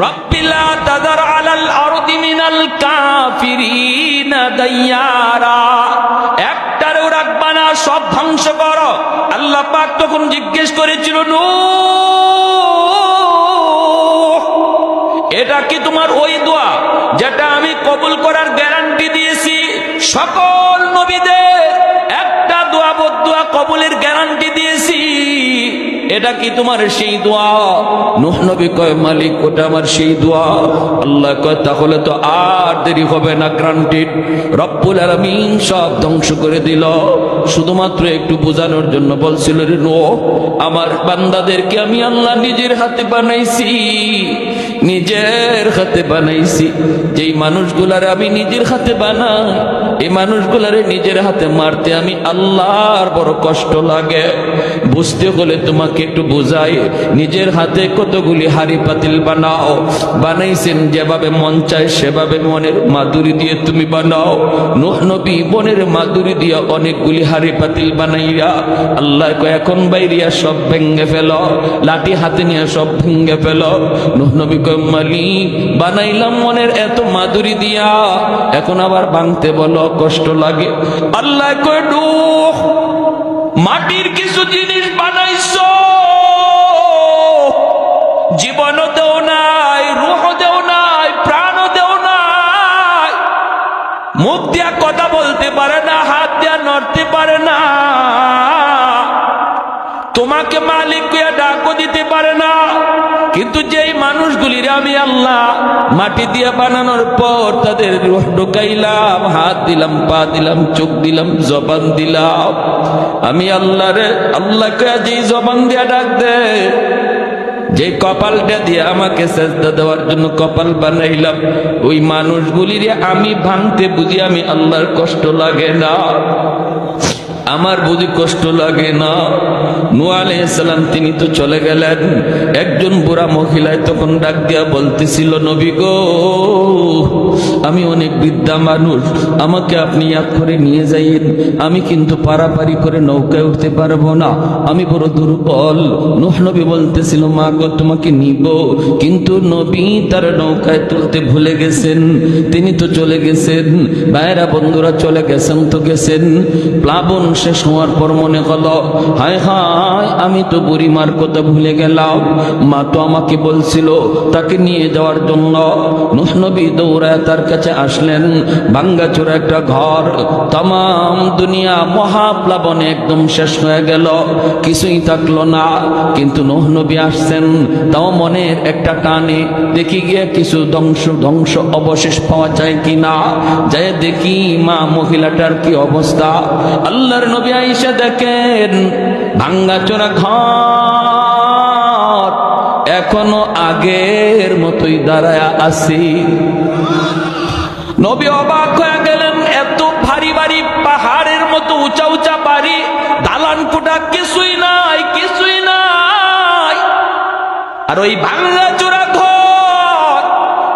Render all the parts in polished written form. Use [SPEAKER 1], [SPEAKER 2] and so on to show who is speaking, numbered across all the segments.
[SPEAKER 1] রব্বি লা তাযার আলাল আরদি মিনাল কাফিরিনা দাইয়ারা, একটারও রাখবা না, সব ধ্বংস করো। আল্লাহ পাক তখন জিজ্ঞেস করেছিল, নূহ, এটা কি তোমার ওই দোয়া যেটা আমি কবুল করার গ্যারান্টি দিয়েছি? সকল নবীদের একটা দোয়া বদদোয়া কবুলের গ্যারান্টি দিয়েছি, এটা কি তোমার সেই দোয়া? নূহ নবী কয়, মালিক ওটা আমার সেই দোয়া। আল্লাহ কয়, তাহলে তো আর দেরি হবে না, গ্রান্টেড। রব্বুল আলামিন সব ধ্বংস করে দিল। শুধুমাত্র একটু বোঝানোর জন্য বলছিল, রে নূহ, আমার বান্দাদেরকে আমি আল্লাহ নিজের হাতে বানাইছি, নিজের হাতে বানাইছি। যেই মানুষগুলারে আমি নিজের হাতে বানাই, এই মানুষগুলারে নিজের হাতে মারতে আমি আল্লাহর বড় কষ্ট লাগে। বুঝতে হলে তোমাকে একটু বোঝাই, নিজের হাতে কতগুলি হাড়ি পাতিল বানাও, বানাইছেন যেভাবে মন চায় সেভাবে মনের মাধুরী দিয়ে তুমি বানাও। নূহ নবী মনের মাধুরী দিয়ে অনেকগুলি হাড়ি পাতিল বানাইয়া আল্লাহ কয়, এখন বাইরিয়া সব ভেঙ্গে ফেল, লাঠি হাতে নিয়ে সব ভেঙ্গে ফেল। নূহ নবী কয়, মালিক বানাইলাম মনের এত মাধুরী দিয়া, এখন আবার ভাঙতে বলো, কষ্ট লাগে। আল্লাহ কয়, নূহ, মাটির কিছু জিনিস বানাইছো, জীবনও দেও নাই, রূহ দেও নাই, প্রাণও দেও নাই, মুখ দিয়া কথা বলতে পারে না, হাত দিয়া নড়তে পারে না, তোমাকে মালিক কইয়া ডাকও দিতে পারে না। কিন্তু যেই মানুষগুলির আমি আল্লাহ মাটি দিয়া বানানোর পর তাদের রূহ ঢুকাইলাম, হাত দিলাম, পা দিলাম, চোখ দিলাম, জবান দিলাম, আমি আল্লাহরে আল্লাহ কইয়া যেই জবান দিয়া ডাক দে, যে কপালটা দিয়ে আমাকে সেজদা দেওয়ার জন্য কপাল বানাইলাম, ওই মানুষগুলির আমি ভাঙতে বুঝি আমি আল্লাহর কষ্ট লাগে না? আমার বুঝি কষ্ট লাগে না? নূহ আলাইহিস সালাম তিনি তো চলে গেলেন। একজন বুড়া মহিলায় তখন ডাক দিয়া বলতেছিল, নবী গো, আমি অনেক বৃদ্ধা মানুষ, আমাকে আপনি ইয়াদ করে নিয়ে যাইয়েন, আমি কিন্তু পারাপারি করে নৌকায় উঠতে পারবো না, আমি বড় দুর্বল। নূহ নবী বলতেছিল, মা গো, তোমাকে নিব, কিন্তু নবী তার নৌকায় তুলতে ভুলে গেছেন, তিনি তো চলে গেছেন। ভাইরা বন্ধুরা, চলে গেছেন তো গেছেন, প্লাবন শেষ হওয়ার পর মনে হলো, হায় হায়, আমি তো বুড়িমার কথা ভুলে গেলাম, মা তো আমাকে বলছিল তাকে নিয়ে যাওয়ার জন্য। নূহ নবী দৌড়ায় তার কাছে আসলেন। ভাঙ্গাচোরা একটা ঘর, তাম দুনিয়া মহাপ্লাবনে একদম শেষ হয়ে গেল, কিছুই থাকলো না। কিন্তু নূহ নবী আসছেন, তাও মনের একটা টানে দেখি গিয়ে কিছু ধ্বংস অবশেষ পাওয়া যায় কিনা। যায় দেখি মা মহিলাটার কি অবস্থা। আল্লাহর নবী আয়েশা দেখেন ভাঙ্গাচোরা ঘর এখনো আগের মতোই দাঁড়ায় আছে। নবী অবাক হয়ে গেলেন, এত ভারী ভারী পাহাড়ের মতো উঁচা উঁচা বাড়ি, দালান কোঠা কিছুই নাই, কিছুই নাই। আর ওই ভাঙ্গাচোরা ঘর,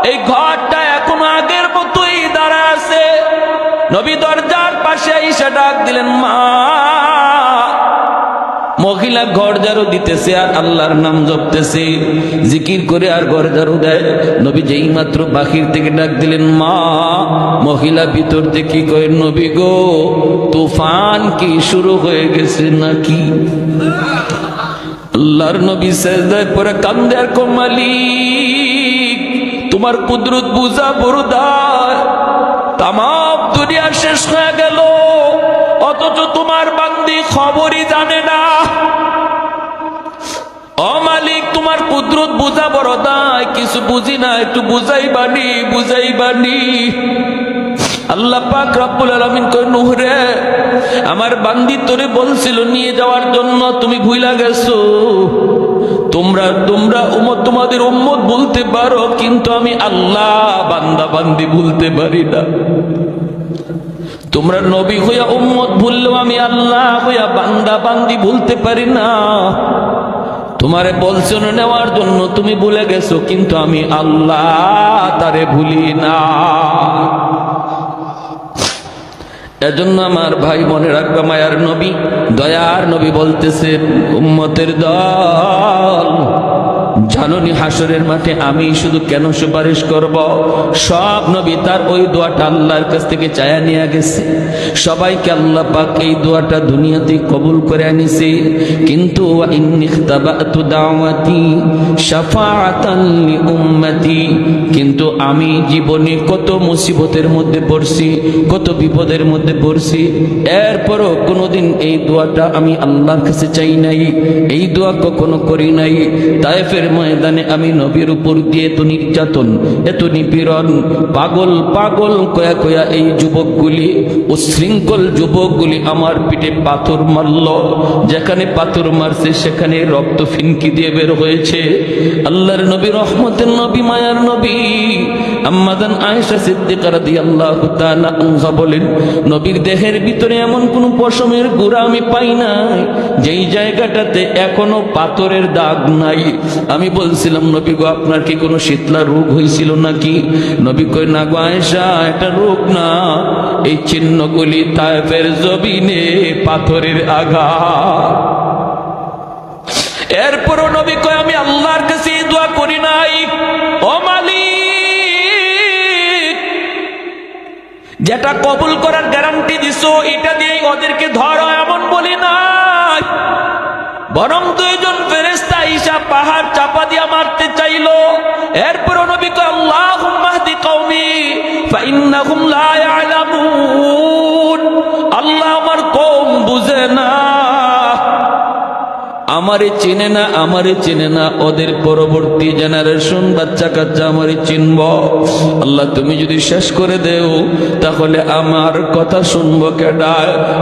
[SPEAKER 1] এই ঘরটা এখনো আগের মতোই দাঁড়ায় আছে। নবী দরজার পাশে এসে ডাক দিলেন, মা। মহিলা ঘর ঝাড়ু দিতেছে আর আল্লাহর নাম জপতেছে, জিকির করে আর ঘর ঝাড়ু দেয়। নবী যেই মাত্র বাহির থেকে ডাক দিলেন, মা। মহিলা ভিতর থেকে কয়, নবী গো, তুফান কি শুরু হয়ে গেছে নাকি? আল্লাহর নবী সেজদায় পড়ে কান্দে আর কয়, মালিক, তোমার কুদরত বুঝা বড়দার, তাম দুনিয়া শেষ হয়ে গেল, অথচ তোমার বান্দি খবরই জানে না। ও মালিক, তোমার কুদরত বুঝা বড় দায়, কিছু বুঝি না, একটু বুঝাইবানি, বুঝাইবানি। আল্লাহ পাক রব্বুল আলামিন কয়, নূহ রে, আমার বান্দি তোরে বলছিল নিয়ে যাওয়ার জন্য, তুমি ভুইলা গেছো। তোমরা তোমাদের উম্মত বলতে পারো, কিন্তু আমি আল্লাহ বান্দা বান্দি ভুলতে পারি না। তোমরা নবী হইয়া উম্মত ভুললেও আমি আল্লাহ হইয়া বান্দা বান্দি ভুলতে পারি না। তোমারে বলছো নেওয়ার জন্য, তুমি ভুলে গেছো, কিন্তু আমি আল্লাহ তারে ভুলি না। এজন্য আমার ভাই মনে রাখবা, মায়ার নবী, দয়ার নবী বলতেছেন, উম্মতের দল, জাননি হাসরের মাঠে আমি শুধু কেন সুপারিশ করব? সব নবী তার ওই দোয়াটা আল্লাহর কাছ থেকে চায়া নিয়ে গেছে। সবাইকে আল্লাহ পাক এই দোয়াটা দুনিয়াতে কবুল করে আনিছে। কিন্তু ইন্নিখতাবাতু দাওয়াতি শাফাআতান লিউম্মতি, কিন্তু আমি জীবনে কত মুসিবতের মধ্যে পড়ছি, কত বিপদের মধ্যে পড়ছি, এরপরও কোনোদিন এই দোয়াটা আমি আল্লাহর কাছে চাই নাই, এই দোয়া কখনো করি নাই। তায়েফের ময়দানে আমি নবীর উপর দিয়ে এত নির্যাতন, এত নিপীড়ন, পাগল পাগল কয়া কয়া এই যুবকগুলি, উশৃঙ্খল যুবকগুলি আমার পিঠে পাথর মারল। যেখানে পাথর মারছে সেখানে রক্ত ফিনকি দিয়ে বের হয়েছে। আল্লাহর নবী, রহমতের নবী, মায়ার নবী আম্মাজান আয়েশা সিদ্দিকা রাদিয়াল্লাহু তাআলা আনহা বলেন, নবীর দেহের ভিতরে এমন কোন পশমের গুঁড়া আমি পাই নাই যেই জায়গাটাতে এখনো পাথরের দাগ নাই। আমি বলছিলাম, নবী গো, আপনার কি কোনো শীতলা রোগ হয়েছিল নাকি? নবী কয়, না গো আয়েশা, এটা রোগ না, এই চিহ্নগুলি তায়েফের জমিনে পাথরের আঘাত। এরপরও নবী কয়, আমি আল্লাহর কাছে দোয়া করি নাই, ও মালিক, যেটা কবুল করার গ্যারান্টি দিছো এটা দিয়ে ওদেরকে ধরো, এমন বলি নাই। বরং দুইজন ফেরেশতা ঈসা পাহাড় চাপা দিয়া মারতে চাইলো। এরপরও নবী কয়, আল্লাহুম্মা হদি কওমি ফাইন্নাহুম লা ইয়ালামুন, আল্লাহ আমার কওম বুঝে না, আমারে চিনে না, আমারে চিনে না, ওদের পরবর্তী জেনারেশন বাচ্চা কাচ্চা আমারে চিনব। আল্লাহ তুমি যদি শেষ করে দেও তাহলে আমার কথা শুনবো কেডা?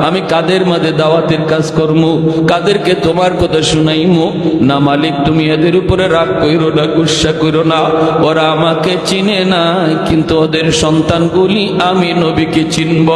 [SPEAKER 1] আমি কাদের মাঝে দাওয়াতের কাজ করবো, কাদেরকে তোমার কথা শুনাইমু? না মালিক, তুমি এদের উপরে রাগ কইরো না, গুসা কইরো না, ওরা আমাকে চিনে না, কিন্তু ওদের সন্তানগুলি আমি নবীকে চিনব।